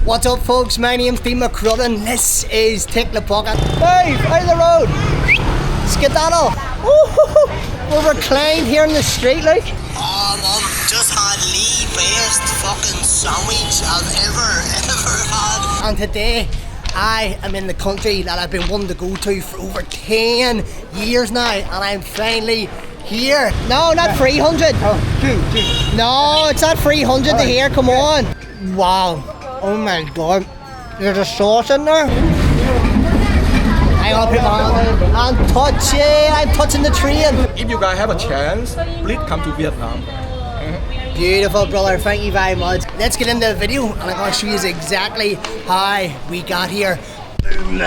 What's up, folks? My name's Dean McCrudden. This is Take the Pocket. Hey, out of the road! Skedaddle! We're reclined here in the street, like. Oh, Mum, just had the best fucking sandwich I've ever had. And today, I am in the country that I've been wanting to go to for over 10 years now, and I'm finally here. No, not 300. Oh, two. No, it's not 300 to here. Come on. Wow. Oh my god. There's a sauce in there. I gotta put my hand on. I'm touching. I'm touching the train. If you guys have a chance, please come to Vietnam. Beautiful, brother. Thank you very much. Let's get into the video, and I'm gonna show you exactly how we got here. Boom.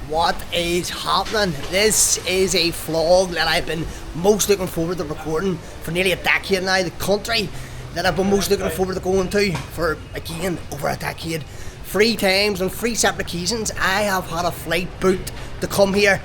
What is happening? This is a vlog that I've been most looking forward to recording for nearly a decade now. The country that I've been most looking forward to going to for, again, over a decade. 3 times on 3 separate occasions I have had a flight booked to come here,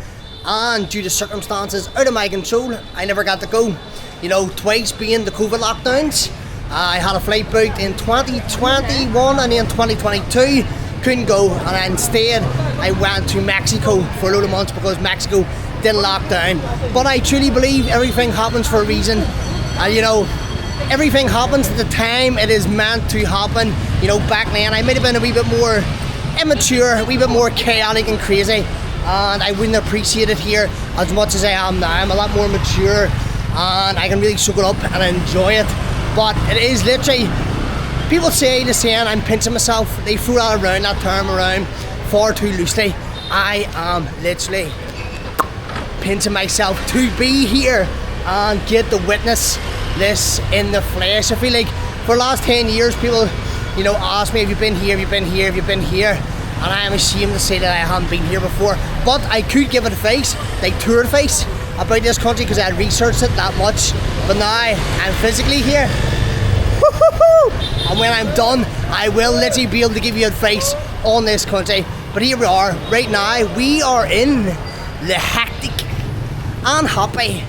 and due to circumstances out of my control, I never got to go. You know, twice being the COVID lockdowns. I had a flight booked in 2021 and then 2022. Couldn't go, and instead I went to Mexico for a load of months because Mexico didn't lock down. But I truly believe everything happens for a reason. And you know, everything happens at the time it is meant to happen. You know, back then I might have been a wee bit more immature, a wee bit more chaotic and crazy, and I wouldn't appreciate it here as much as I am now. I'm a lot more mature, and I can really soak it up and enjoy it. But it is literally, people say the saying, I'm pinching myself. They throw that term around far too loosely. I am literally pinching myself to be here and get to witness this in the flesh. I feel like for the last 10 years people, you know, ask me, have you been here, have you been here, have you been here? And I am ashamed to say that I haven't been here before. But I could give advice, like tour advice, about this country because I had researched it that much. But now I'm physically here. And when I'm done, I will literally be able to give you advice on this country. But here we are, right now, we are in the hectic and happy,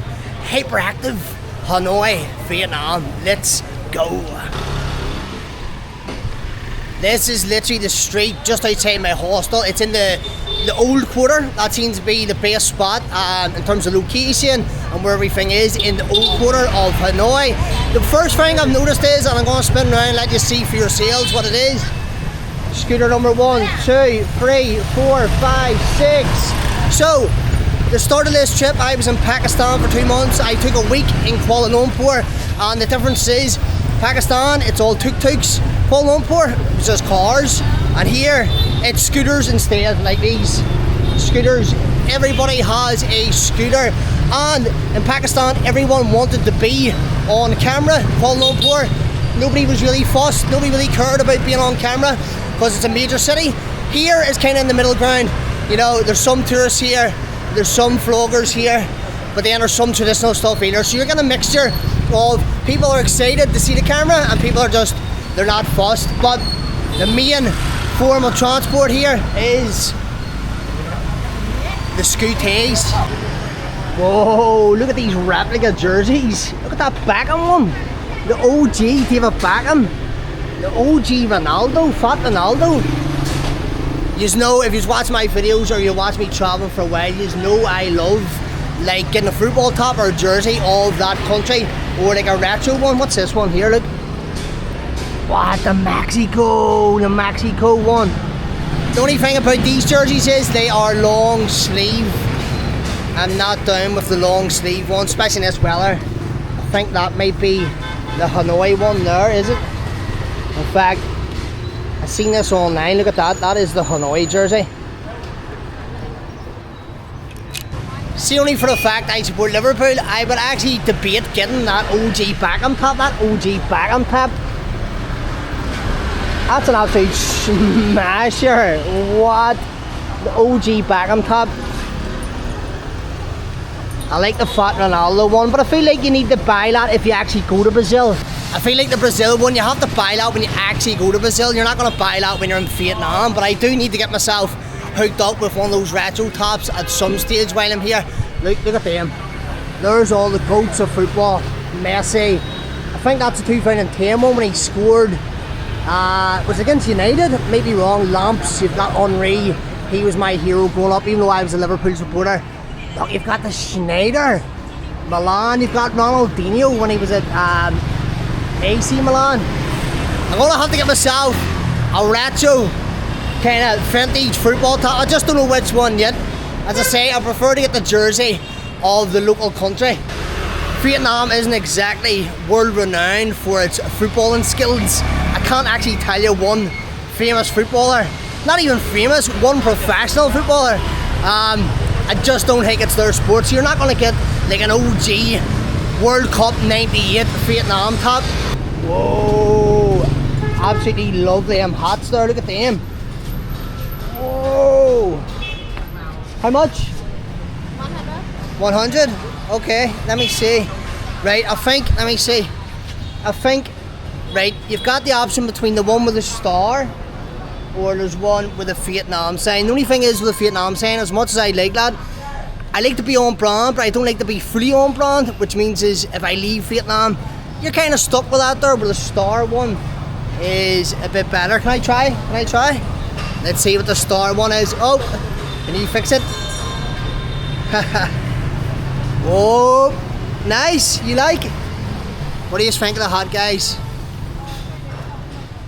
hyperactive Hanoi, Vietnam. Let's go. This is literally the street just outside my hostel. It's in the old quarter. That seems to be the best spot in terms of location and where everything is in the old quarter of Hanoi. The first thing I've noticed is, and I'm going to spin around and let you see for yourselves what it is. Scooter number 1, 2, 3, 4, 5, 6. So, the start of this trip, I was in Pakistan for 2 months. I took a week in Kuala Lumpur, and the difference is, Pakistan, it's all tuk-tuks. Kuala Lumpur, it's just cars. And here, it's scooters instead, like these scooters. Everybody has a scooter. And in Pakistan, everyone wanted to be on camera. Kuala Lumpur, nobody was really fussed. Nobody really cared about being on camera because it's a major city. Here is kind of in the middle ground. You know, there's some tourists here. There's some vloggers here, but then there's some traditional stuff either. So you're getting a mixture of people are excited to see the camera and people are just, they're not fussed. But the main form of transport here is the scooties. Whoa, look at these replica jerseys. Look at that Beckham one. The OG David Beckham. The OG Ronaldo, Fat Ronaldo. You know, if you watch my videos or you watch me traveling for a while, you know I love like getting a football top or a jersey of that country, or like a retro one. What's this one here? Look. What, the Mexico one. The only thing about these jerseys is they are long sleeve. I'm not down with the long sleeve one, especially in this weather. I think that might be the Hanoi one there, is it? In fact, I've seen this online, look at that, that is the Hanoi jersey. See, only for the fact I support Liverpool, I would actually debate getting that OG Beckham top, That's an absolute smasher. What? The OG Beckham top. I like the Fat Ronaldo one, but I feel like you need to buy that if you actually go to Brazil. I feel like the Brazil one, you have to buy that when you actually go to Brazil. You're not going to buy that when you're in Vietnam, but I do need to get myself hooked up with one of those retro tops at some stage while I'm here. Look at them. There's all the GOATs of football. Messi. I think that's the 2010 one when he scored Was against United, maybe wrong. Lamps, you've got Henri, he was my hero growing up, even though I was a Liverpool supporter. Look, you've got the Schneider. Milan, you've got Ronaldinho when he was at AC Milan. I'm gonna have to get myself a retro kind of vintage football top. I just don't know which one yet. As I say, I prefer to get the jersey of the local country. Vietnam isn't exactly world renowned for its footballing skills. I can't actually tell you one famous footballer, not even famous, one professional footballer. I just don't think it's their sport. So you're not going to get like an OG World Cup 98 Vietnam top. Whoa, absolutely lovely them hats there, look at them. Whoa, how much? 100? Okay, let me see. Right, I think, right, you've got the option between the one with the star or there's one with a Vietnam sign. The only thing is with the Vietnam sign, as much as I like that, I like to be on brand, but I don't like to be fully on brand, which means is if I leave Vietnam, you're kind of stuck with that there, but the star one is a bit better. Can I try? Let's see what the star one is. Oh, can you fix it? Oh, nice, you like? What do you think of the hat, guys?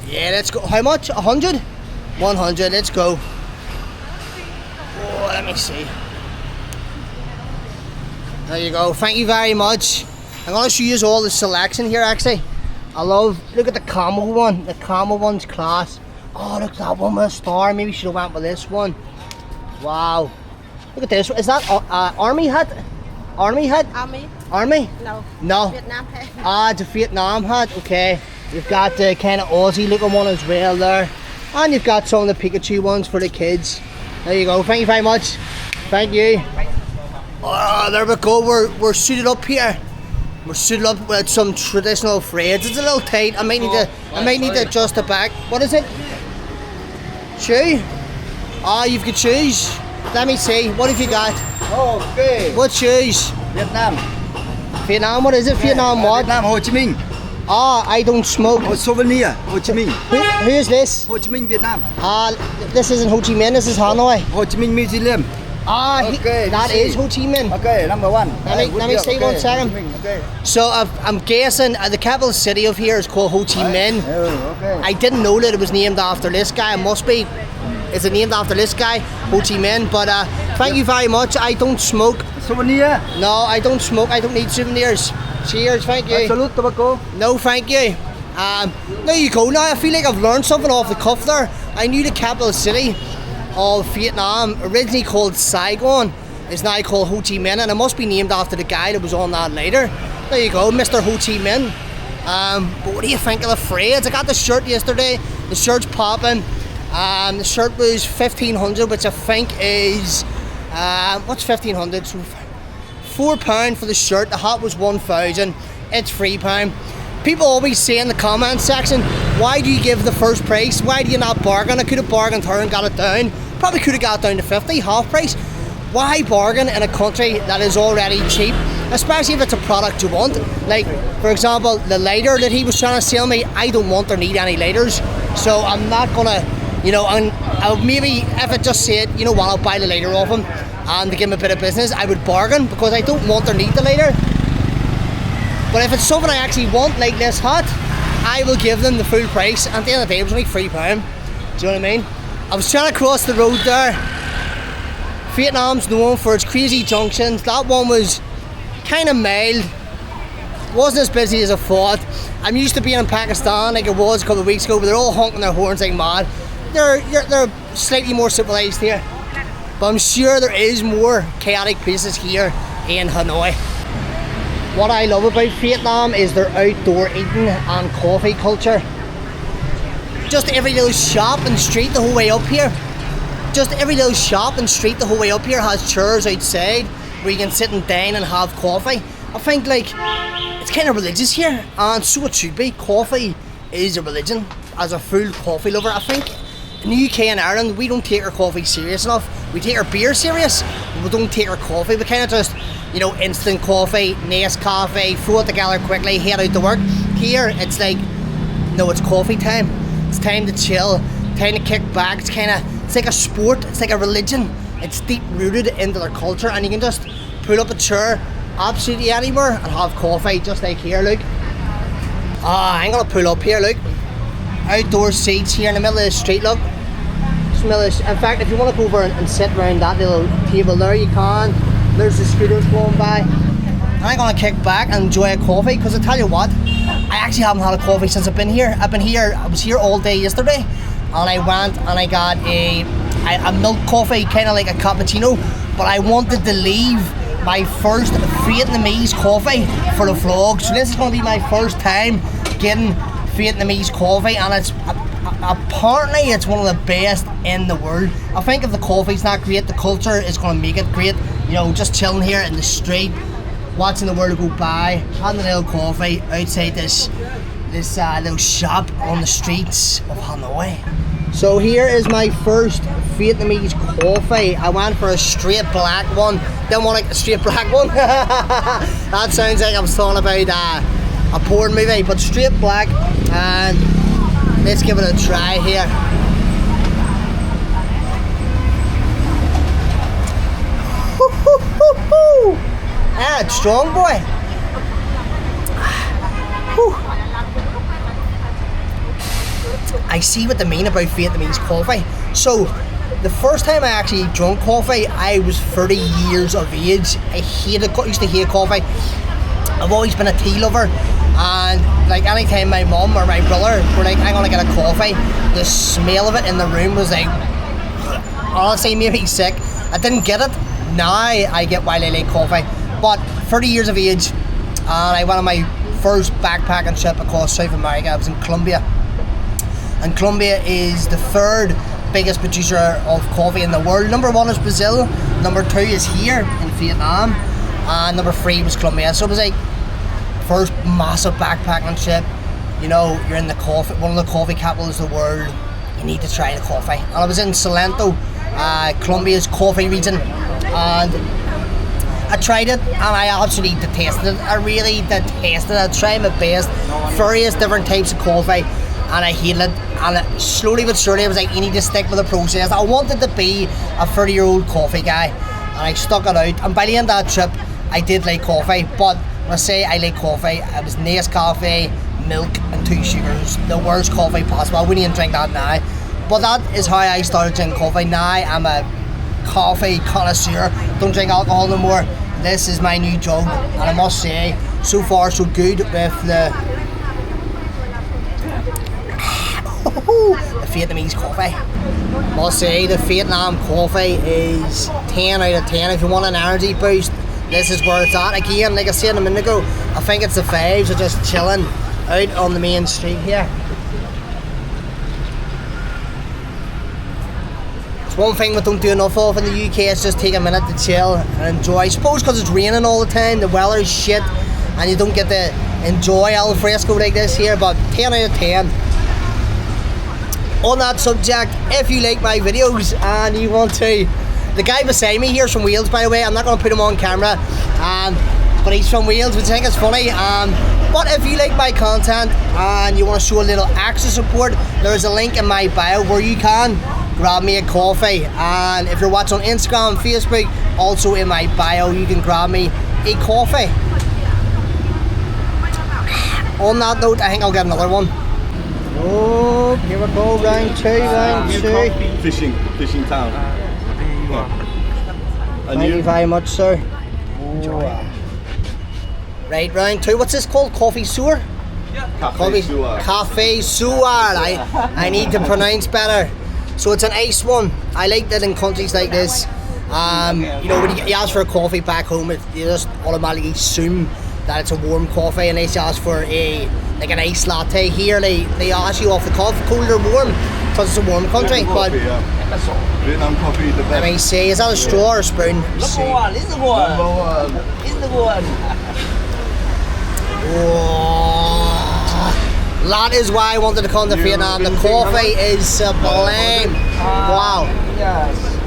Yeah, let's go. How much? 100? 100, let's go. Oh, let me see. There you go, thank you very much. I'm going to show you all the selection here actually. Look at the camo one. The camo one's class. Oh, look at that one with a star. Maybe should have went with this one. Wow. Look at this. Is that army hat? Army hat? Army? No. Vietnam hat. It's a Vietnam hat. Okay. You've got the kind of Aussie looking one as well there. And you've got some of the Pikachu ones for the kids. There you go. Thank you very much. Thank you. Oh, there we go. We're suited up here. We're suited up with some traditional frayeds. It's a little tight. I might need to adjust the back. What is it? Shoe? Ah, you've got shoes. Let me see. What have you got? Okay. What shoes? Vietnam. Vietnam. What is it? Vietnam what? Vietnam, Ho Chi Minh. Ah, I don't smoke. Oh, Souvenir, Ho Chi Minh. Who is this? Ho Chi Minh, Vietnam. This isn't Ho Chi Minh. This is Hanoi. Ho Chi Minh Museum. Okay, that is Ho Chi Minh. Okay, number one. Let me see 1 second. Okay. So I'm guessing the capital city of here is called Ho Chi Minh. Oh, okay. I didn't know that it was named after this guy. It must be. Is it named after this guy, Ho Chi Minh? But thank you very much. I don't smoke. Souvenir? No, I don't smoke. I don't need souvenirs. Cheers, thank you. Salute tobacco? No, thank you. There you go. Now I feel like I've learned something off the cuff there. I knew the capital city of Vietnam, originally called Saigon, is now called Ho Chi Minh, and it must be named after the guy that was on that later. There you go, Mr. Ho Chi Minh. But what do you think of the frayeds? I got the shirt yesterday. The shirt's popping. The shirt was 1,500, which I think is what's 1,500? So £4 for the shirt. The hat was 1,000. It's £3. People always say in the comment section, why do you give the first price? Why do you not bargain? I could have bargained her and got it down. Probably could have got it down to 50, half price. Why bargain in a country that is already cheap? Especially if it's a product you want. Like, for example, the lighter that he was trying to sell me, I don't want or need any lighters. So I'm not gonna, and I'll maybe, if it just said, you know what, I'll buy the lighter off him and to give him a bit of business, I would bargain because I don't want or need the lighter. But if it's something I actually want, like this hat, I will give them the full price. And at the end of the day, it was only £3. Do you know what I mean? I was trying to cross the road there. Vietnam's known for its crazy junctions. That one was kind of mild. Wasn't as busy as I thought. I'm used to being in Pakistan like it was a couple of weeks ago, but they're all honking their horns like mad. They're slightly more civilized here. But I'm sure there is more chaotic places here in Hanoi. What I love about Vietnam is their outdoor eating and coffee culture. Just every little shop and street the whole way up here. Just every little shop and street the whole way up here has chairs outside where you can sit and dine and have coffee. I think it's kind of religious here, and so it should be. Coffee is a religion. As a full coffee lover, I think in the UK and Ireland we don't take our coffee serious enough. We take our beer serious, but we don't take our coffee. We kind of just, instant coffee, Nescafe, throw it together quickly, head out to work. Here, it's like, no, it's coffee time. It's time to chill, time to kick back. It's like a sport, it's like a religion. It's deep rooted into their culture, and you can just pull up a chair absolutely anywhere and have coffee, just like here, look. I'm gonna pull up here, look. Outdoor seats here in the middle of the street, look. In fact, if you want to go over and sit around that little table there, you can. There's the scooters going by. I'm gonna kick back and enjoy a coffee, because I tell you what, I actually haven't had a coffee since I've been here. I was here all day yesterday, and I went and I got a milk coffee, kind of like a cappuccino, but I wanted to leave my first Vietnamese coffee for the vlog. So this is going to be my first time getting Vietnamese coffee, and apparently it's one of the best in the world. I think if the coffee's not great, the culture is going to make it great. You know, just chilling here in the street, watching the world go by, having a little coffee outside this little shop on the streets of Hanoi. So here is my first Vietnamese coffee. I went for a straight black one. Didn't want a straight black one. That sounds like I was talking about a porn movie, but straight black. And let's give it a try here. Ah, it's strong, boy. I see what they mean about Vietnamese coffee. So, the first time I actually drank coffee, I was 30 years of age. I used to hate coffee. I've always been a tea lover, and like anytime my mum or my brother were like, I'm gonna get a coffee, the smell of it in the room was like, honestly, made me sick. I didn't get it. Now I get why I like coffee. But 30 years of age, and I went on my first backpacking trip across South America. I was in Colombia. And Colombia is the third biggest producer of coffee in the world. Number 1 is Brazil, number 2 is here in Vietnam, and number 3 was Colombia. So it was like first massive backpacking trip. You know, you're in one of the coffee capitals of the world. You need to try the coffee. And I was in Salento, Colombia's coffee region, and I tried it and I absolutely detested it. I really detested it. I tried my best, various different types of coffee, and I hated it. And slowly but surely I was like, you need to stick with the process. I wanted to be a 30-year-old coffee guy, and I stuck it out. And by the end of that trip, I did like coffee. But when I say I like coffee, it was Nescafe, milk and 2 sugars. The worst coffee possible. I wouldn't even drink that now. But that is how I started drinking coffee. Now I'm a coffee connoisseur. Don't drink alcohol no more. This is my new jug, and I must say, so far so good with the Vietnamese coffee. Must say the Vietnam coffee is 10 out of 10. If you want an energy boost, this is where it's at. Again, like I said a minute ago, I think it's the vibes of just chilling out on the main street here. It's one thing we don't do enough of in the UK, is just take a minute to chill and enjoy. I suppose because it's raining all the time, the weather is shit, and you don't get to enjoy al fresco like this here, but 10 out of 10. On that subject, if you like my videos and you want to, the guy beside me here is from Wales, by the way. I'm not going to put him on camera, but he's from Wales, which I think is funny. But if you like my content and you want to show a little extra support, there's a link in my bio where you can grab me a coffee. And if you're watching on Instagram and Facebook, also in my bio, you can grab me a coffee. On that note, I think I'll get another one. Oh, here we go, round 2, round 2. Fishing town. Thank you very much, sir. Oh. Right, round 2. What's this called? Coffee sewer? Cafe Suar. Cafe Suar. I need to pronounce better. So it's an ice one. I like that in countries like this. You know, when you ask for a coffee back home, you just automatically assume that it's a warm coffee, and they ask for like an ice latte. Here they ask you off the cuff, cold or warm, because it's a warm country. But Vietnam coffee, the best. Let me see, is that a straw or a spoon? Number 1 is the one. Is the one. Oh, that is why I wanted to come to Vietnam. The coffee is sublime. Wow. Yes.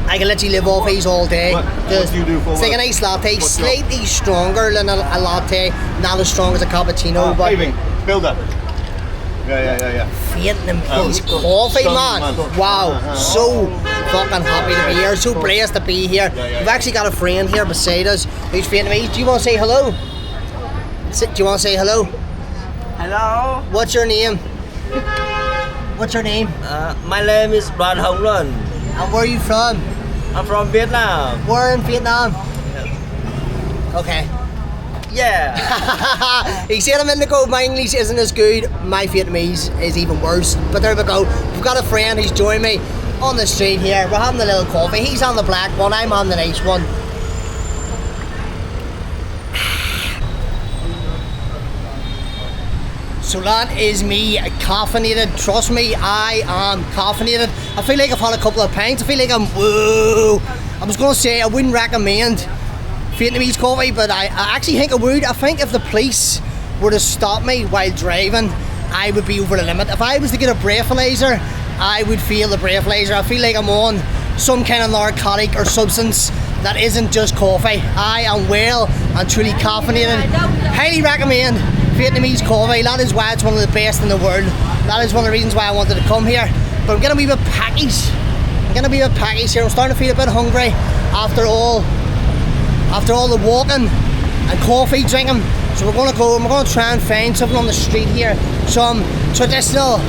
I can literally live off these all day. What do you do for it's like an iced latte, slightly stronger than a latte, not as strong as a cappuccino. But Paving, builder. Yeah. Vietnamese coffee, man. Wow, so fucking happy to be here, so blessed to be here. We've actually got a friend here beside us who's Vietnamese. Do you want to say hello? Do you want to say hello? Hello. What's your name? What's your name? My name is Đoàn Hồng Luân. And where are you from? I'm from Vietnam. We're in Vietnam. Okay. Yeah. He said a minute ago my English isn't as good, my Vietnamese is even worse. But there we go. We've got a friend who's joined me on the street here. We're having a little coffee. He's on the black one, I'm on the nice one. So that is me caffeinated. Trust me, I am caffeinated. I feel like I've had a couple of pints. I feel like I'm whoa. I was gonna say I wouldn't recommend Vietnamese coffee, but I actually think I would. I think if the police were to stop me while driving, I would be over the limit. If I was to get a breathalyzer, I would feel the breathalyzer. I feel like I'm on some kind of narcotic or substance that isn't just coffee. I am well and truly caffeinated. Highly recommend Vietnamese coffee. That is why it's one of the best in the world. That is one of the reasons why I wanted to come here. But I'm getting a wee bit packies. Here. I'm starting to feel a bit hungry after all the walking and coffee drinking. So we're gonna go and we're gonna try and find something on the street here. Some traditional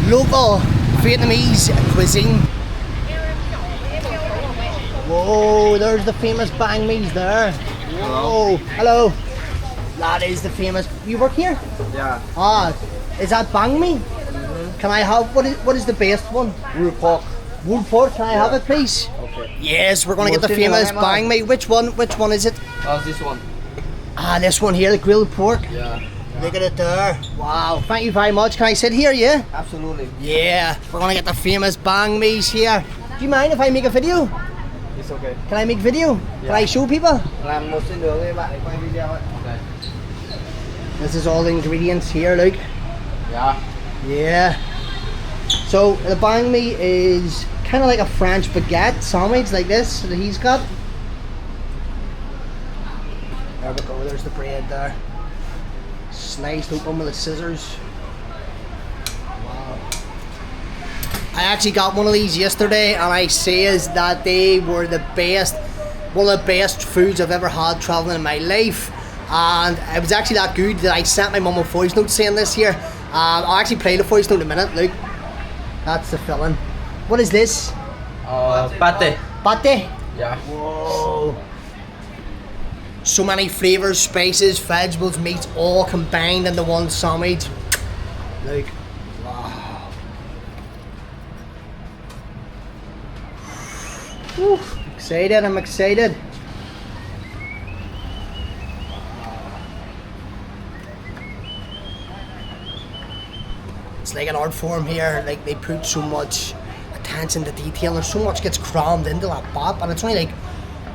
local Vietnamese cuisine. Whoa, there's the famous banh mi's there. Whoa, hello. That is the famous. You work here? Yeah. Ah, is that banh mi? Can I have what is the best one? Pulled pork. Pulled pork. Can I have it, please? Okay. Yes, we're gonna get the famous banh mi. Which one is it? This one. Ah, this one here, the grilled pork. Yeah. Look at it there. Wow, thank you very much. Can I sit here, yeah? Absolutely. Yeah, we're gonna get the famous banh mi's here. Do you mind if I make a video? It's okay. Can I make video? Can I show people? Làm một xin đường đi bạn để quay video ấy. Okay. This is all the ingredients here, Luke. Yeah. Yeah. So the banh mi is kind of like a French baguette sandwich like this that he's got. There we go, there's the bread there. Sliced open with the scissors. Wow. I actually got one of these yesterday and I says that they were the best, one of the best foods I've ever had traveling in my life. And it was actually that good that I sent my mum a voice note saying this here. I'll actually play the voice note in a minute, look. That's the filling. What is this? Pate. Pate? Yeah. Whoa. So many flavours, spices, vegetables, meats all combined into one sandwich. Look. Wow. Whew. Excited, I'm excited. It's like an art form here, like they put so much attention to detail and so much gets crammed into that bop, and it's only like,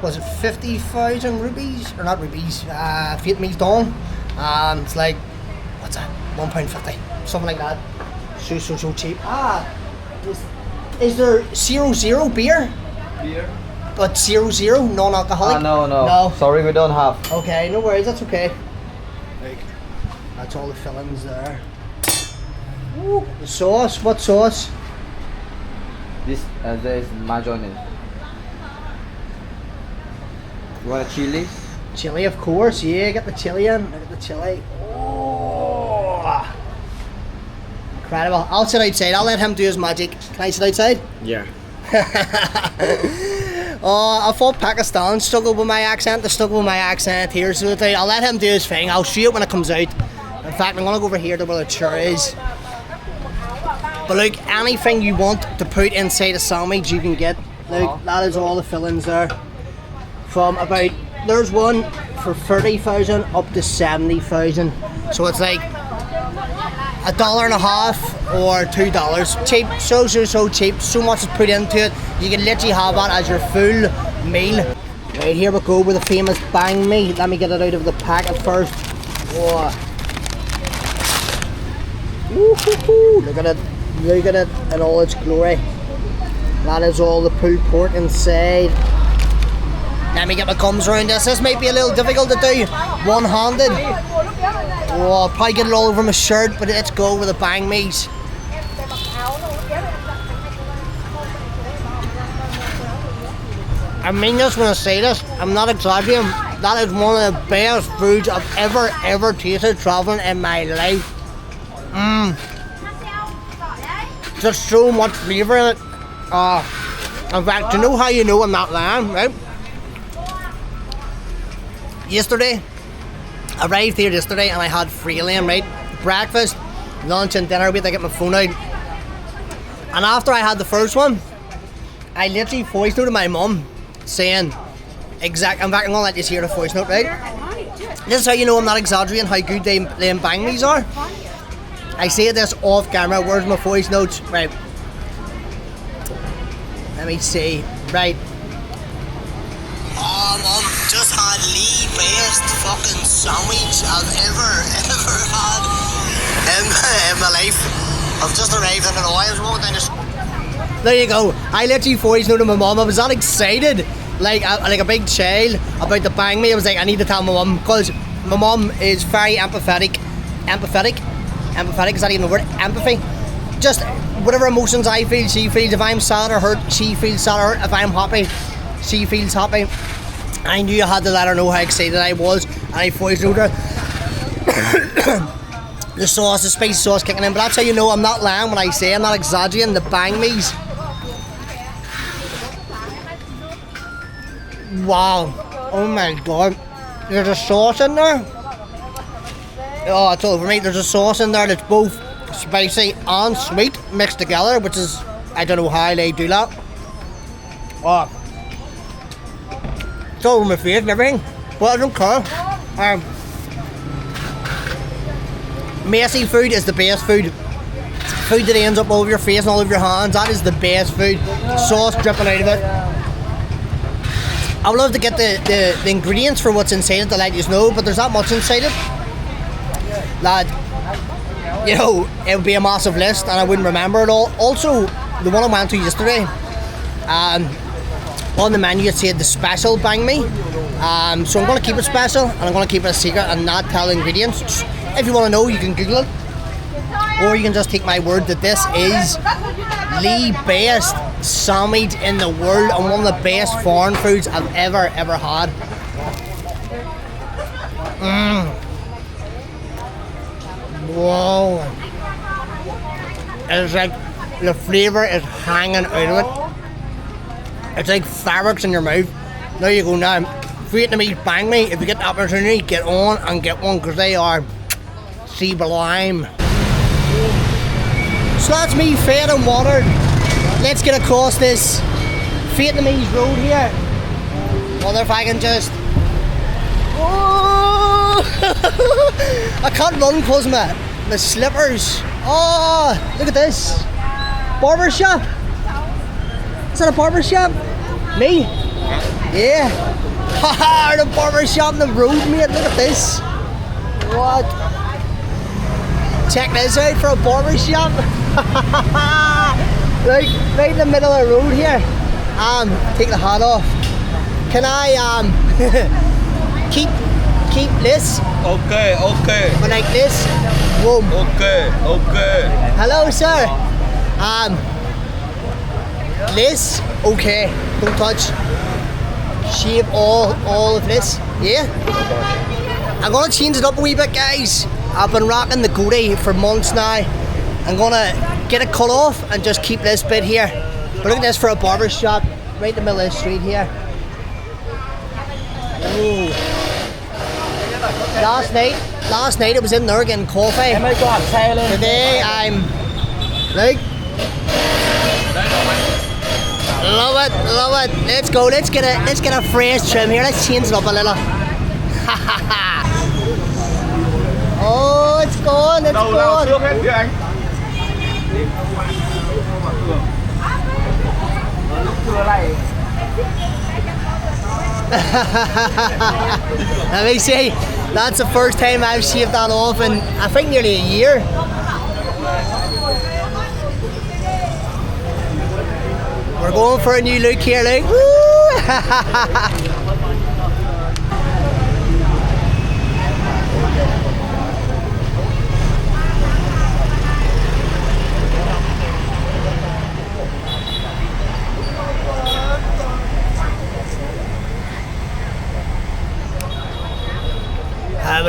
was it 50,000 rupees? Or not rupees, Vietnamese dong. And it's like, what's that, £1.50, something like that. So cheap. Is there 0.0 beer? Beer? But 0.0, non-alcoholic? No. Sorry, we don't have. Okay, no worries, that's okay. Like, that's all the fillings there. Ooh, the sauce, what sauce? This there is mayonnaise. You want a chili? Chili, of course, yeah, get the chili in. Look at the chili. Oh, incredible. I'll sit outside, I'll let him do his magic. Can I sit outside? Yeah. Oh, I thought Pakistan struggled with my accent, they struggle with my accent here, so I'll let him do his thing. I'll show it when it comes out. In fact, I'm gonna go over here to where the chair is. But look, anything you want to put inside a sandwich you can get. Look, that is all the fillings there. From about, there's one for 30,000 up to 70,000. So it's like $1.50 or $2. Cheap, so cheap. So much is put into it. You can literally have that as your full meal. Right, here we go with the famous banh mi. Let me get it out of the packet first. Whoa. Woo-hoo-hoo. Look at it in all its glory. That is all the pulled pork inside. Let me get my gums around this. This might be a little difficult to do one-handed. Oh, I'll probably get it all over my shirt, but let's go with the banh mi's. I mean this when I say this, I'm not exaggerating. That is one of the best foods I've ever tasted traveling in my life. There's so much flavour in it. In fact, you know how you know I'm not lying, right? Yesterday, I arrived here yesterday and I had free lane, right? Breakfast, lunch and dinner, wait till I get my phone out. And after I had the first one, I literally voice noted my mum saying, in fact, I'm gonna let you hear the voice note, right? This is how you know I'm not exaggerating how good them banh mi's are. I say this off camera, where's my voice notes? Right. Let me see. Right. Oh, Mum, just had the best fucking sandwich I've ever had in my life. I've just arrived in Hanoi. I was walking down the street. There you go. I literally voice noted my mum. I was that excited, like a big child, about the banh mi. I was like, I need to tell my mum, because my mum is very empathetic. Empathetic, is that even a word? Empathy. Just whatever emotions I feel, she feels. If I'm sad or hurt, she feels sad or hurt. If I'm happy, she feels happy. I knew I had to let her know how excited I was, and I voice noted her. The sauce, the spicy sauce kicking in, but that's how you know I'm not lying when I say I'm not exaggerating. The banh mi's. Wow. Oh my god. There's a sauce in there. Oh, it's all over me. There's a sauce in there that's both spicy and sweet mixed together, which is, I don't know how they do that. Oh. It's all over my face and everything, but I don't care. Messy food is the best food. Food that ends up all over your face and all over your hands, that is the best food. Sauce dripping out of it. I would love to get the ingredients for what's inside it to let you know, but there's not much inside it. Lad, you know, it would be a massive list and I wouldn't remember it all. Also, the one I went to yesterday, on the menu it said the special banh mi. So I'm going to keep it special and I'm going to keep it a secret and not tell the ingredients. If you want to know, you can Google it, or you can just take my word that this is the best sandwich in the world and one of the best foreign foods I've ever had. Whoa. It's like the flavour is hanging out of it. It's like fireworks in your mouth. There you go now. Vietnamese banh mi, if you get the opportunity, get on and get one, because they are sublime. So that's me fed and watered. Let's get across this Vietnamese road here. Wonder if I can just... Oh! I can't run because my slippers. Oh, look at this. Barber shop. Is that a barber shop? Me? Yeah. Haha, the barber shop in the road, mate. Look at this. What? Check this out for a barber shop. Like right in the middle of the road here. Take the hat off. Can I keep this? Okay. Like this? Whoa. Okay. Hello, sir. This? Okay. Don't touch. Shave all of this. Yeah. I'm gonna change it up a wee bit, guys. I've been rocking the goatee for months now. I'm gonna get it cut off and just keep this bit here. But look at this for a barber shop right in the middle of the street here. Ooh. Last night I was in there getting coffee. Today I'm like, love it. Let's go. Let's get a fresh trim here. Let's change it up a little. Oh, it's gone. Let me see. That's the first time I've shaved that off in I think nearly a year. We're going for a new look here, like. Woo!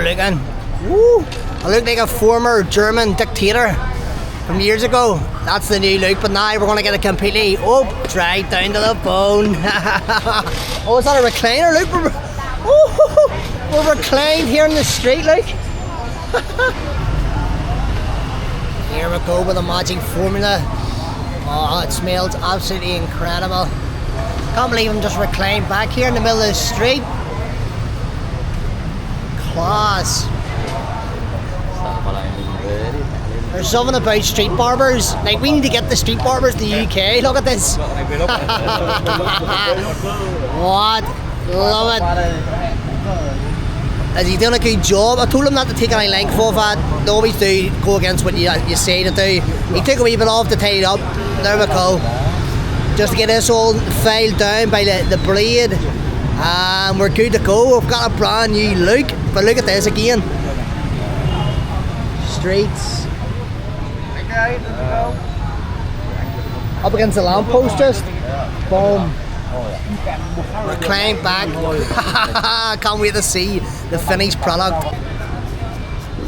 looking. Woo! I look like a former German dictator from years ago. That's the new look, but now we're going to get it completely dragged down to the bone. Oh, is that a recliner? Look, we're reclined here in the street, look. Here we go with the magic formula. Oh, it smells absolutely incredible. Can't believe I'm just reclined back here in the middle of the street. Class. There's something about street barbers. Like, we need to get the street barbers to the UK. Look at this. What? Love it. Is he doing a good job? I told him not to take any length off that. They always do go against what you say to do. He took a wee bit off to tidy it up. There we go. Just to get this all filed down by the blade. And we're good to go. We've got a brand new look. But look at this again. Streets. Up against the lamppost just. Boom. Recline back. Can't wait to see the finished product.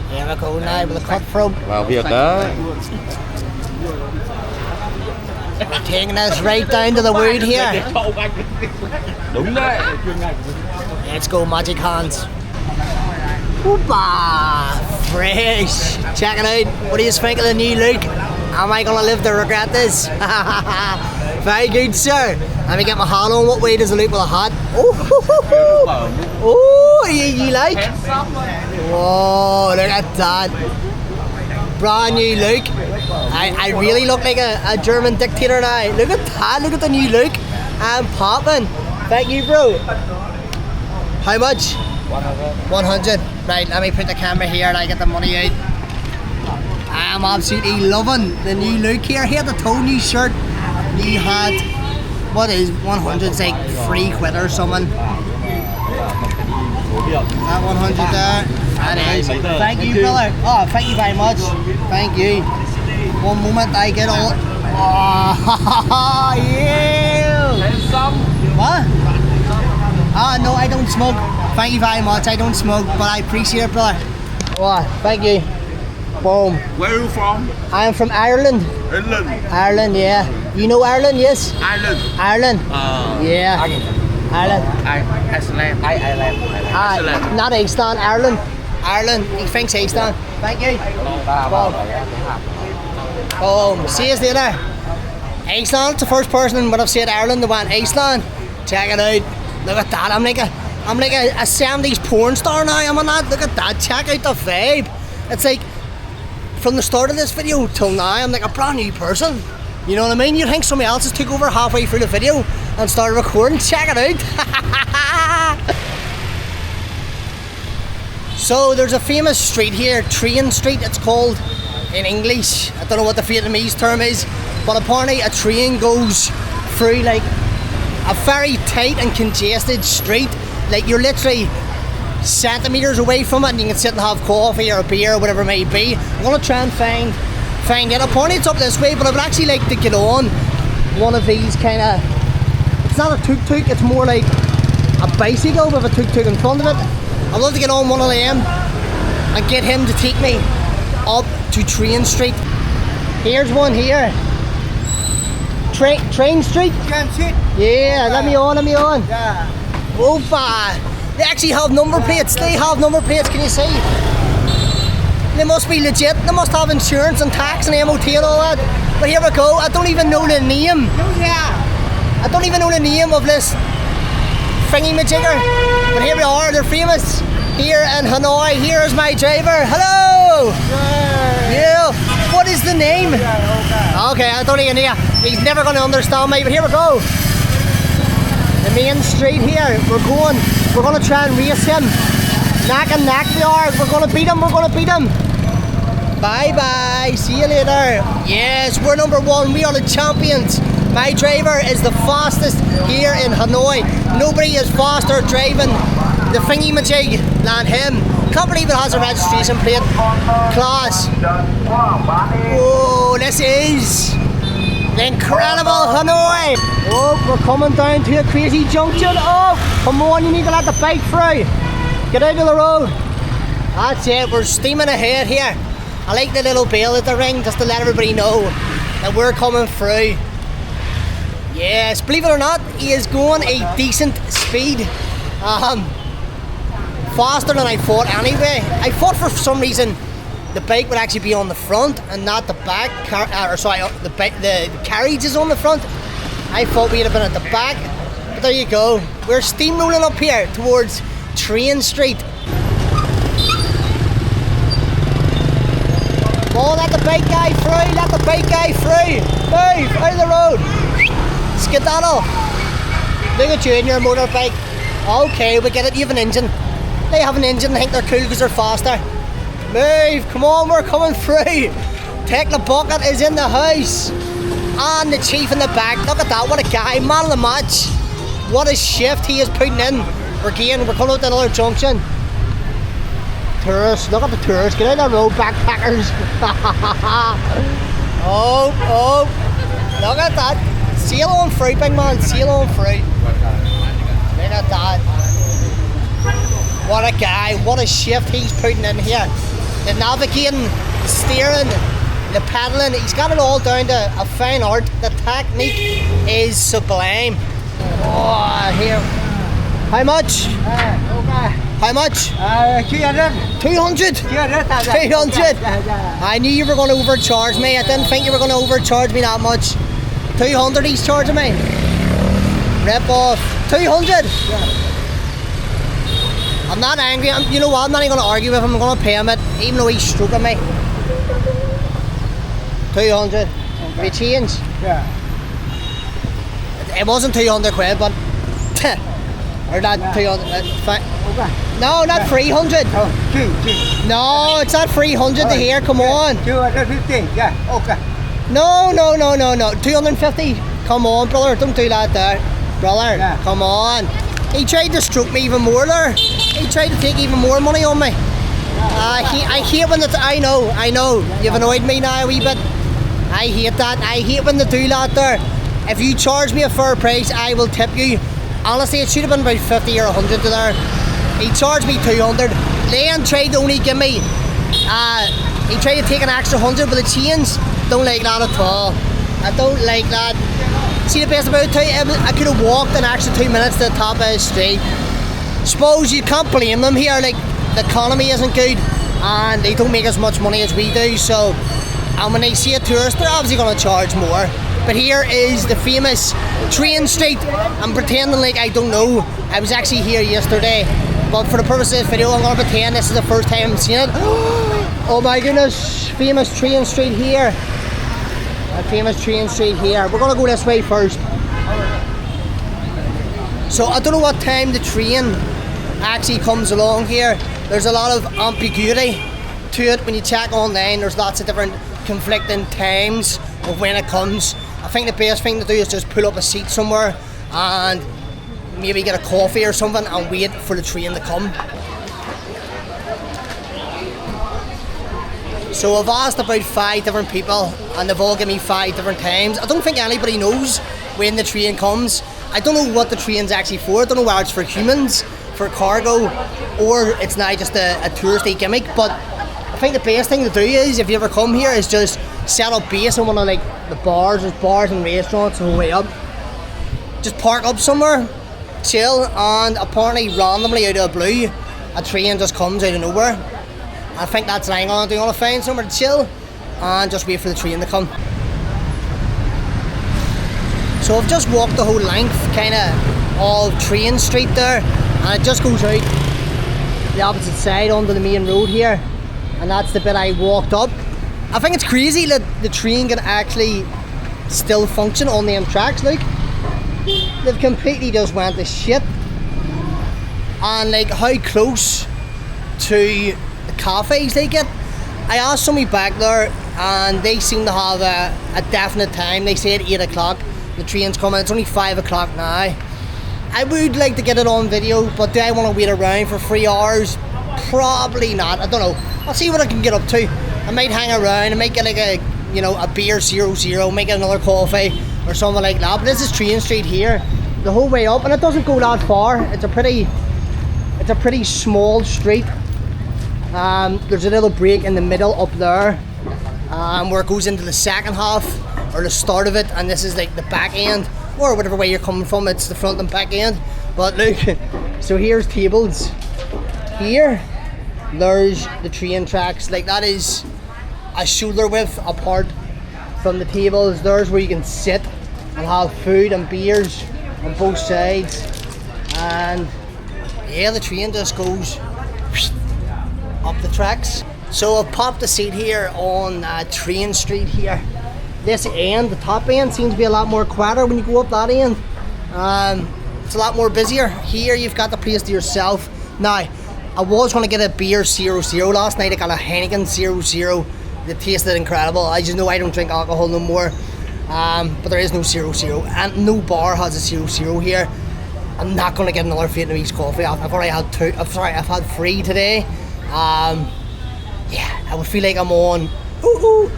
Here we go now with the cutthroat. Vào việc đó. We're taking this right down to the wood here. Đúng đấy. Let's go, magic hands. Whoopah! Fresh. Check it out. What do you think of the new look? Am I gonna live to regret this? Very good, sir. Let me get my hat on. What way does it look with a hat? Oh, you like? Whoa, look at that. Brand new look. I really look like a German dictator now. Look at that. Look at the new look. I'm popping. Thank you, bro. How much? 100. Right, let me put the camera here and I get the money out. I'm absolutely loving the new look here. Here the toe, new shirt, new hat. What is 100? It's like £3 or something. That 100 there. That is. Thank you, brother. Oh, thank you very much. Thank you. One moment I get all. Oh, yeah. What? Ah, no, I don't smoke. Thank you very much. I don't smoke, but I appreciate it, brother. Oh, thank you. Boom. Where are you from? I am from Ireland. Ireland. Ireland, yeah. You know Ireland, yes? Ireland. Ireland. Yeah. Ireland. Iceland. Iceland. Not Iceland, Ireland. Ireland. He thinks Iceland. Thank you. Boom. See you later. Iceland. It's the first person when I've said Ireland that went Iceland. Check it out. Look at that. I'm like a 70s porn star now. I'm on that. Look at that. Check out the vibe. It's like from the start of this video till now, I'm like a brand new person. You know what I mean? You'd think somebody else has took over halfway through the video and started recording. Check it out. So there's a famous street here, Train Street it's called in English. I don't know what the Vietnamese term is, but apparently a train goes through like a very tight and congested street. Like you're literally centimeters away from it and you can sit and have coffee or a beer or whatever it may be. I'm gonna try and find it. Apparently it's up this way, but I would actually like to get on one of these kind of, it's not a tuk-tuk, it's more like a bicycle with a tuk-tuk in front of it. I'd love to get on one of them and get him to take me up to Train Street. Here's one here. Train Street? Yeah, let me on. Yeah. Opa! They actually have number plates. Can you see? They must be legit. They must have insurance and tax and MOT and all that. But here we go. I don't even know the name. I don't even know the name of this thingy-majigger. But here we are. They're famous here in Hanoi. Here's my driver. Hello! Yeah. What is the name? Okay, I don't even know. He's never going to understand me, but here we go. The main street here. We're going to try and race him. Neck and neck we are. We're going to beat him. Bye bye. See you later. Yes, we're number one. We are the champions. My driver is the fastest here in Hanoi. Nobody is faster driving the thingy-majig than him. Can't believe it has a registration plate. Class. Whoa, this is the incredible Hanoi. Oh, we're coming down to a crazy junction. Oh, come on, you need to let the bike through. Get out of the road. That's it, we're steaming ahead here. I like the little bell at the ring just to let everybody know that we're coming through. Yes, believe it or not, he is going a decent speed. Faster than I thought anyway. I thought for some reason the bike would actually be on the front and not the back. The carriage is on the front. I thought we'd have been at the back. But there you go. We're steamrolling up here towards Train Street. Oh, let the bike guy through, let the bike guy through. Move, out of the road. Skedaddle. Look at you in your motorbike. Okay, we get it, you have an engine. They have an engine and think they're cool because they're faster. Move, come on, we're coming through. Take the bucket is in the house. And the chief in the back, look at that, what a guy, man of the match. What a shift he is putting in. We're coming out to another junction. Tourists, look at the tourists, get out of the road, backpackers. Oh, look at that. Sail on through, big man, sail on through. Look at that. What a guy, what a shift he's putting in here. The navigating, the steering, the pedaling, he's got it all down to a fine art. The technique is sublime. Oh, here. How much? Okay. How much? 300. 200? 200? I knew you were going to overcharge me. I didn't think you were going to overcharge me that much. 200 he's charging me. Rip off. 200? Yeah. I'm not angry. You know what? I'm not even going to argue with him. I'm going to pay him it, even though he's stroking me. 200. Okay. We change? Yeah. It wasn't 200 quid, but or not yeah. 200. Okay. No, not 300. Oh, two. No, it's not 300 to here. Come on. 250. Yeah. Okay. No. 250. Come on, brother. Don't do that there, brother. Yeah. Come on. He tried to stroke me even more there. He tried to take even more money on me. I hate when it's. I know. You've annoyed me now a wee bit. I hate that. I hate when they do that there. If you charge me a fair price, I will tip you. Honestly, it should have been about 50 or 100 there. He charged me 200. Then tried to only give me. He tried to take an extra 100 with the chains. Don't like that at all. I don't like that. See the best about it, I could have walked an extra 2 minutes to the top of the street. Suppose you can't blame them here, like the economy isn't good and they don't make as much money as we do, so and when they see a tourist they're obviously going to charge more. But here is the famous Train Street. I'm pretending like I don't know. I was actually here yesterday, but for the purpose of this video I'm going to pretend this is the first time I'm seeing it. Oh my goodness, famous Train Street here. A famous Train Street here. We're going to go this way first. So I don't know what time the train actually comes along here. There's a lot of ambiguity to it when you check online. There's lots of different conflicting times of when it comes. I think the best thing to do is just pull up a seat somewhere and maybe get a coffee or something and wait for the train to come. So I've asked about 5 different people and they've all given me 5 different times. I don't think anybody knows when the train comes. I don't know what the train's actually for. I don't know whether it's for humans, for cargo, or it's now just a touristy gimmick. But I think the best thing to do is, if you ever come here, is just set up base on one of like the bars. There's bars and restaurants the whole way up. Just park up somewhere, chill, and apparently randomly out of the blue, a train just comes out of nowhere. I think that's what I'm going to do. I'm going to find somewhere to chill and just wait for the train to come. So I've just walked the whole length kind of Train Street there, and it just goes out the opposite side onto the main road here, and that's the bit I walked up. I think it's crazy that the train can actually still function on them tracks. Like, they've completely just went to shit. And like how close to the cafes they get. I asked somebody back there and they seem to have a definite time. They said 8 o'clock the train's coming. It's only 5 o'clock now. I would like to get it on video, but do I want to wait around for 3 hours? Probably not. I don't know. I'll see what I can get up to. I might hang around. I might get like a beer 0-0, make another coffee or something like that. But this is Train Street here, the whole way up, and it doesn't go that far. It's a pretty small street. There's a little break in the middle up there, where it goes into the second half or the start of it, and this is like the back end, or whatever way you're coming from. It's the front and back end. But look, so here's tables. Here, there's the train tracks. Like that is a shoulder width apart from the tables. There's where you can sit and have food and beers on both sides. And yeah, the train just goes up the tracks. So I've popped a seat here on Train Street here. This end, the top end, seems to be a lot more quieter when you go up that end. It's a lot more busier. Here you've got the place to yourself. Now, I was going to get a beer 0-0 last night. I got a Heineken 0-0. It tasted incredible. I just know I don't drink alcohol no more. But there is no 0-0, and no bar has a 0-0 here. I'm not going to get another Vietnamese coffee. I've already had two. I've had 3 today. Yeah, I would feel like I'm on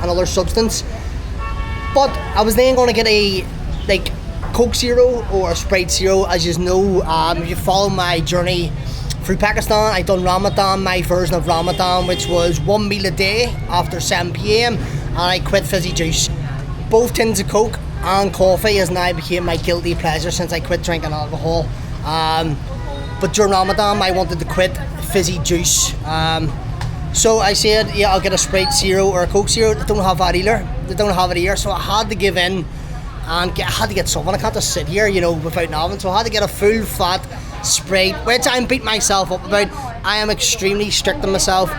another substance. But I was then going to get a Coke Zero or a Sprite Zero. As you know, if you follow my journey through Pakistan, I done Ramadan, my version of Ramadan, which was 1 meal a day after 7 p.m, and I quit fizzy juice. Both tins of Coke and coffee has now became my guilty pleasure since I quit drinking alcohol. But during Ramadan, I wanted to quit fizzy juice. So I said, yeah, I'll get a Sprite Zero or a Coke Zero. They don't have that either. They don't have it here, so I had to give in and I had to get something. I can't just sit here, without nothing. So I had to get a full fat Sprite, which I'm beating myself up about. I am extremely strict on myself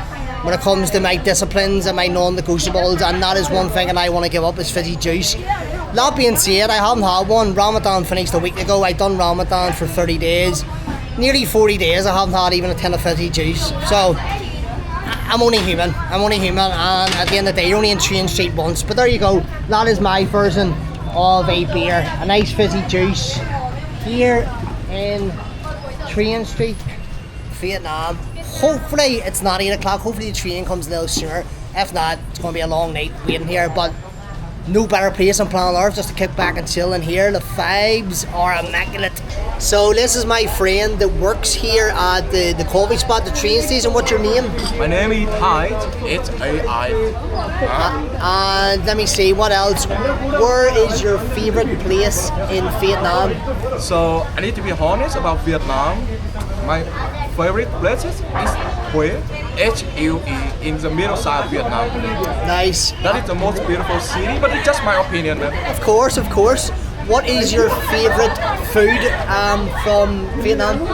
when it comes to my disciplines and my non-negotiables, and that is one thing that I want to give up is fizzy juice. That being said, I haven't had one. Ramadan finished a week ago. I done Ramadan for 30 days. Nearly 40 days I haven't had even a tin of fizzy juice. So I'm only human, and at the end of the day, you're only in Train Street once. But there you go, that is my version of a beer. A nice fizzy juice here in Train Street, Vietnam. Hopefully it's not 8 o'clock, hopefully the train comes a little sooner. If not, it's going to be a long night waiting here, but no better place on planet Earth just to kick back and chill in here. The vibes are immaculate. So this is my friend that works here at the coffee spot, the train station. What's your name? My name is Hai. It's AI. And let me see, what else? Where is your favourite place in Vietnam? So I need to be honest about Vietnam. My favorite places is Hue, H-U-E, in the middle side of Vietnam. Nice. That is the most beautiful city, but it's just my opinion. Of course. What is your favourite food from Vietnam?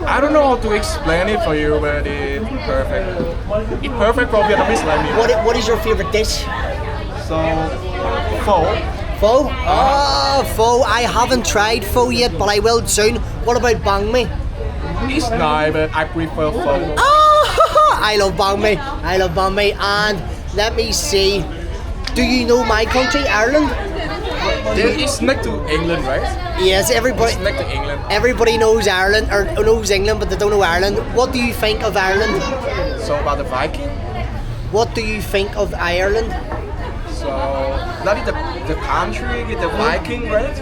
I don't know how to explain it for you, but it's perfect. It's perfect for Vietnamese like me. What is your favourite dish? So, pho. Pho? Pho. I haven't tried pho yet, but I will soon. What about banh mi? It's nice, but I prefer pho. I love banh mi. And let me see. Do you know my country, Ireland? It's next to England, right? Yes, everybody. It's next to England. Everybody knows Ireland or knows England, but they don't know Ireland. What do you think of Ireland? So about the Viking. What do you think of Ireland? So that is the country with the Viking, right?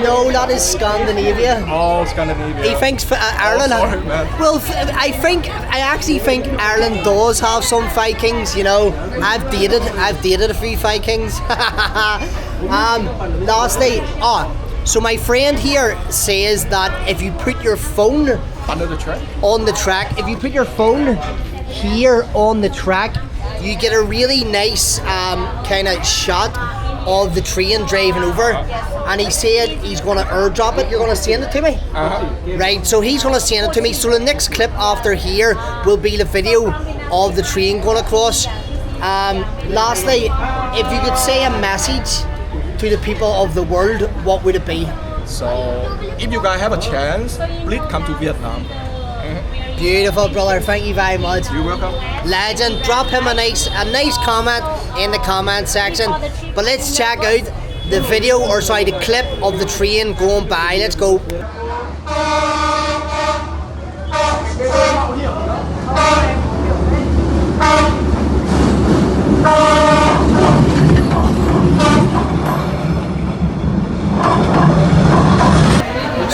No, that is Scandinavia. Oh, Scandinavia. He thinks Ireland. Oh, sorry, man. Well, I actually think Ireland does have some Vikings. I've dated a few Vikings. Lastly, so my friend here says that if you put your phone Under the track? on the track, if you put your phone here on the track, you get a really nice kind of shot of the train driving over. And he said he's going to airdrop it. You're going to send it to me? Right, so he's going to send it to me. So the next clip after here will be the video of the train going across. Lastly, if you could say a message to the people of the world, what would it be? So if you guys have a chance, please come to Vietnam. Beautiful, brother. Thank you very much. You're welcome. Legend. Drop him a nice comment in the comment section. But let's check out the video, or sorry, the clip of the train going by. Let's go.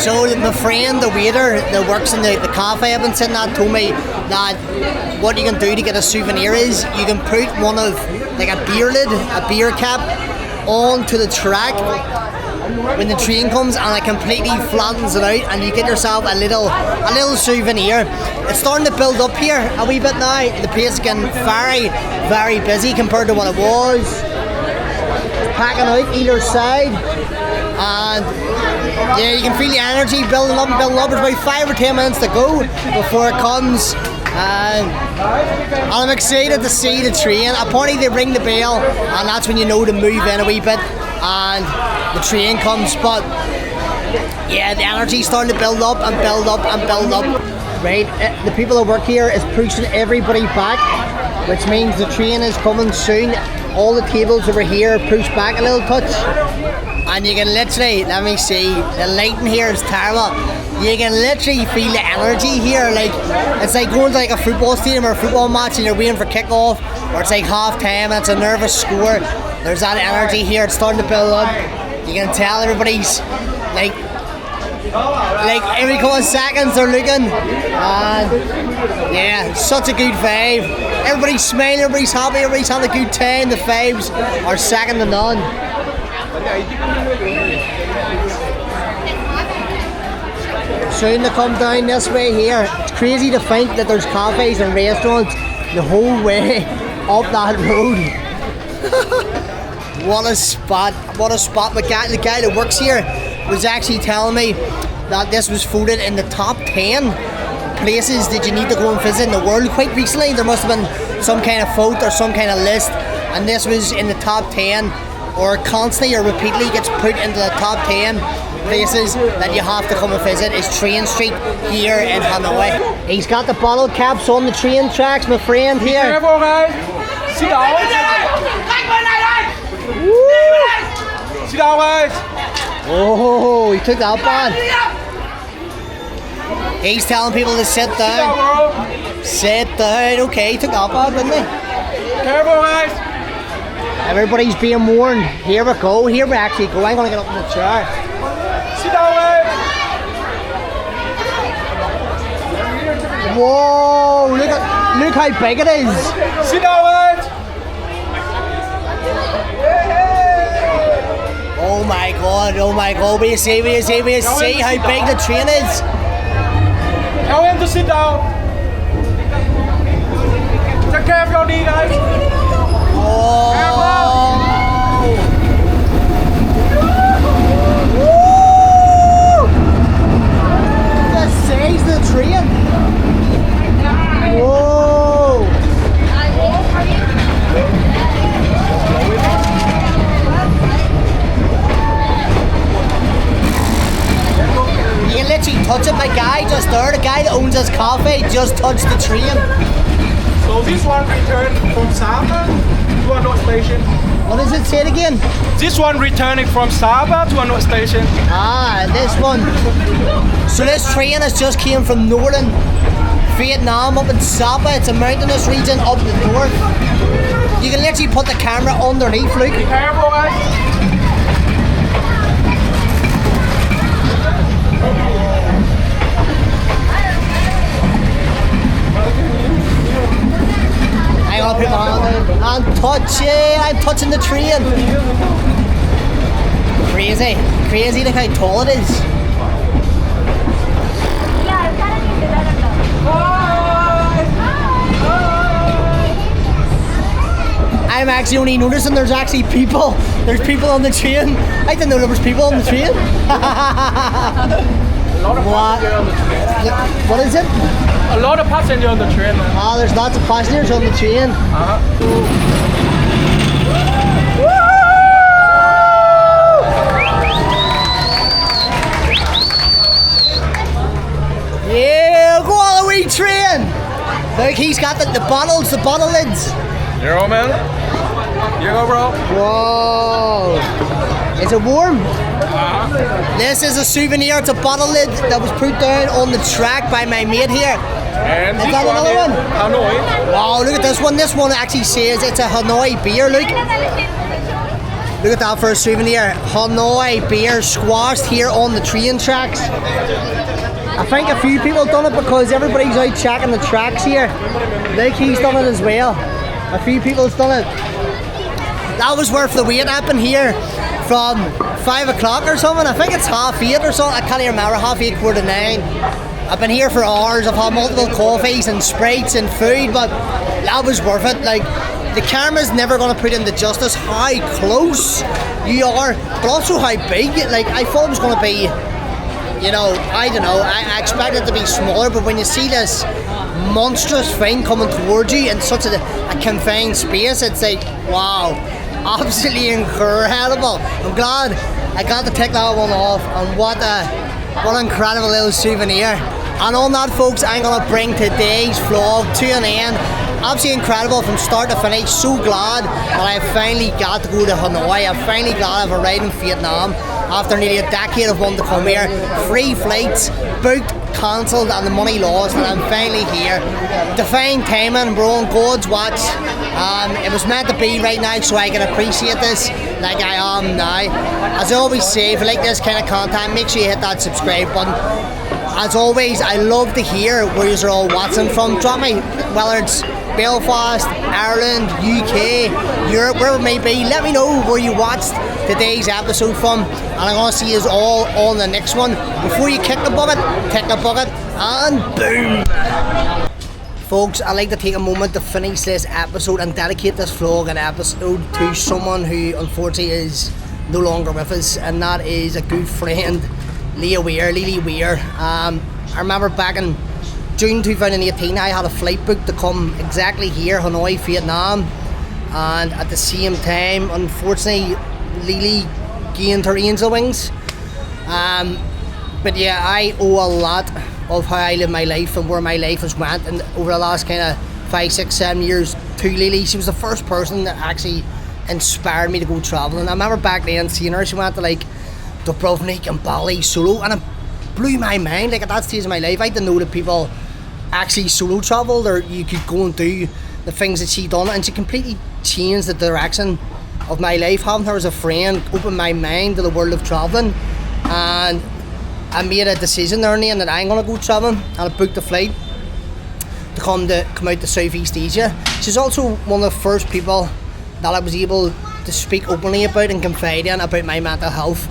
So my friend, the waiter that works in the cafe I've been sitting at, told me that what you can do to get a souvenir is you can put one of like a beer lid, a beer cap, onto the track when the train comes, and it completely flattens it out, and you get yourself a little souvenir. It's starting to build up here a wee bit now. The place is getting very, very busy compared to what it was. Packing out either side, and yeah, you can feel the energy building up and building up. There's about 5 or 10 minutes to go before it comes, and I'm excited to see the train. Apparently they ring the bell, and that's when you know to move in a wee bit, and the train comes. But yeah, the energy's starting to build up and build up and build up. Right, the people that work here is pushing everybody back, which means the train is coming soon. All the tables over here push back a little touch, and you can literally, let me see, the lighting here is terrible. You can literally feel the energy here. Like, it's like going to like a football stadium or a football match and you're waiting for kickoff, or it's like half time and it's a nervous score. There's that energy here. It's starting to build up. You can tell everybody's like every couple of seconds they're looking, and yeah, such a good vibe. Everybody's smiling, everybody's happy, everybody's having a good time. The vibes are second to none. Soon to come down this way here. It's crazy to think that there's cafes and restaurants the whole way up that road. What a spot, what a spot. The guy that works here was actually telling me that this was voted in the top 10 places that you need to go and visit in the world quite recently. There must have been some kind of vote or some kind of list, and this was in the top 10, or constantly or repeatedly gets put into the top 10 places that you have to come and visit. Is Train Street here in Hanoi. He's got the bottle caps on the train tracks, my friend here. Careful, guys. Sit down. Sit down, guys. Oh, he took that bad. He's telling people to sit down. Sit down. Okay, he took that bad, didn't he? Careful, guys. Everybody's being warned. Here we go. Here we actually go. I'm gonna get up in the chair. Sit down, guys. Whoa! Look how big it is. Sit down, guys. Oh my god! Oh my god! We see how big the train is. Tell him to sit down. Take care of your knee, guys. Oh! The size of the train. Whoa! You can literally touch it. My guy just there, the guy that owns this cafe, just touched the train. So this one returned from Sabah to Hanoi station. What does it say it again? This one returning from Sabah to Hanoi station. Ah, this one. So this train has just came from northern Vietnam up in Sapa. It's a mountainous region up the north. You can literally put the camera underneath, look. Be careful, guys. I'm gonna put my hand out and touch it. I'm touching the train. Crazy. Crazy, look how tall it is. I'm actually only noticing there's actually people. There's people on the train. I didn't know there was people on the train. What is it? A lot of passengers on the train, man. Ah, there's lots of passengers on the train. Yeah, go on the wee train. Look, he's got the bottles, the bottle lids. Here you go, man. Here you go, bro. Whoa. Is it warm? This is a souvenir. It's a bottle lid that was put down on the track by my mate here. And Is this that another one? Hanoi. Wow, look at this one. This one actually says it's a Hanoi beer, look. Look at that for a souvenir. Hanoi beer squashed here on the train tracks. I think a few people have done it because everybody's out checking the tracks here. Nikki's done it as well. A few people's done it. That was worth the wait. I've been here from 5 o'clock or something. I think it's 8:30 or something. I can't even remember, 8:30, 8:45. I've been here for hours. I've had multiple coffees and sprites and food, but that was worth it. Like, the camera's never going to put into justice how close you are, but also how big. Like, I thought it was going to be, you know, I don't know, I expected it to be smaller, but when you see this monstrous thing coming towards you in such a confined space, it's like, wow, absolutely incredible. I'm glad I got to take that one off, and what an incredible little souvenir. And on that, folks, I'm going to bring today's vlog to an end. Absolutely incredible from start to finish. So glad that I finally got to go to Hanoi. I'm finally glad I've arrived in Vietnam after nearly a decade of wanting to come here. Free flights, booked, cancelled, and the money lost, and I'm finally here. Divine timing, we're on God's watch. It was meant to be right now so I can appreciate this like I am now. As I always say, if you like this kind of content, make sure you hit that subscribe button. As always, I love to hear where you're all watching from. Drop me, whether it's Belfast, Ireland, UK, Europe, wherever it may be. Let me know where you watched today's episode from, and I'm going to see you all on the next one. Before you kick the bucket, and boom! Folks, I'd like to take a moment to finish this episode and dedicate this vlog and episode to someone who unfortunately is no longer with us, and that is a good friend, Lily Weir. I remember back in June 2018, I had a flight booked to come exactly here, Hanoi, Vietnam, and at the same time, unfortunately, Lily gained her angel wings. But yeah, I owe a lot of how I live my life and where my life has went, and over the last kind of 5, 6, 7 years to Lily. She was the first person that actually inspired me to go travelling. I remember back then seeing her, she went to like Dubrovnik and Bali solo, and it blew my mind. Like, at that stage of my life, I didn't know that people actually solo travelled, or you could go and do the things that she done, and she completely changed the direction of my life. Having her as a friend opened my mind to the world of travelling, and I made a decision there and then that I'm going to go travelling, and I booked a flight to come out to Southeast Asia. She's also one of the first people that I was able to speak openly about and confide in about my mental health.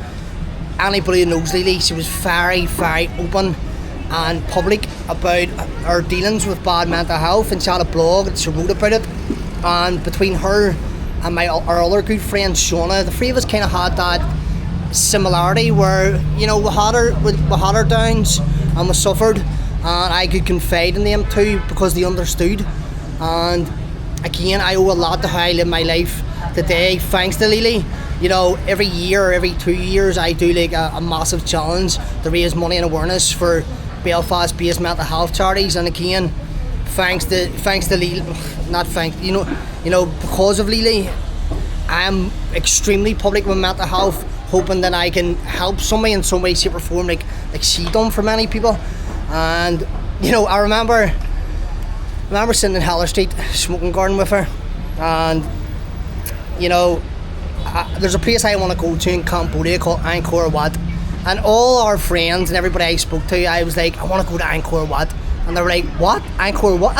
Anybody who knows Lily, she was very, very open and public about her dealings with bad mental health, and she had a blog and she wrote about it. And between her and our other good friend Shauna, the three of us kind of had that similarity where, you know, we had our downs and we suffered, and I could confide in them too because they understood. And again, I owe a lot to how I live my life today, thanks to Lily. You know, every year or every 2 years I do like a massive challenge to raise money and awareness for Belfast-based mental health charities, and again, thanks to Lily, because of Lily, I'm extremely public with mental health, hoping that I can help somebody in some way, shape or form, like she done for many people. And you know, I remember sitting in Heller Street smoking garden with her, and you know, there's a place I want to go to in Cambodia called Angkor Wat, and all our friends and everybody I spoke to, I was like, I want to go to Angkor Wat, and they were like, what? Angkor Wat?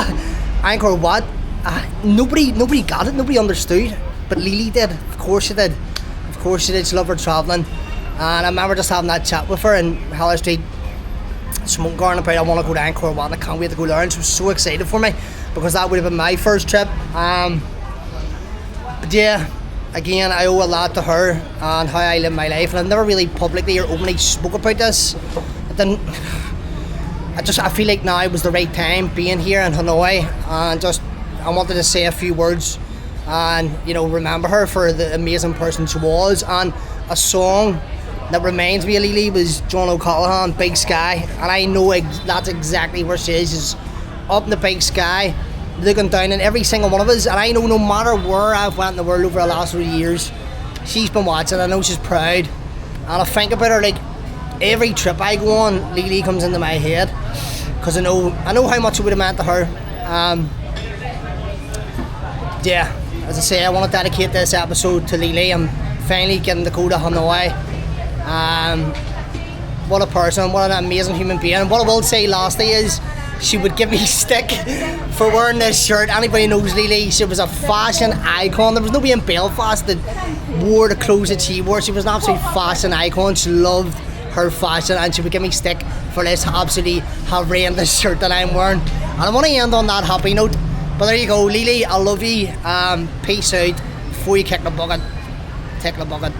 Angkor Wat? Nobody got it, nobody understood, but Lily did. Of course she did. She loved her travelling, and I remember just having that chat with her in Heller Street smoking garden about I want to go to Angkor Wat, and I can't wait to go there, and she was so excited for me because that would have been my first trip. But yeah, again, I owe a lot to her and how I live my life, and I've never really publicly or openly spoke about this. I feel like now was the right time being here in Hanoi, and I wanted to say a few words and, you know, remember her for the amazing person she was. And a song that reminds me of Lily was John O'Callaghan, Big Sky, and I know that's exactly where she is. She's up in the big sky looking down on every single one of us, and I know no matter where I've went in the world over the last 3 years, she's been watching. I know she's proud, and I think about her like every trip I go on. Lily comes into my head because I know how much it would have meant to her. Yeah, as I say, I want to dedicate this episode to Lily. I'm finally getting to go to Hanoi. What a person, what an amazing human being. And what I will say lastly is she would give me stick for wearing this shirt. Anybody knows Lily, she was a fashion icon. There was nobody in Belfast that wore the clothes that she wore. She was an absolute fashion icon. She loved her fashion, and she would give me stick for this absolutely horrendous shirt that I'm wearing. And I want to end on that happy note. But there you go, Lily, I love you. Peace out. Before you kick the bucket, take the bucket.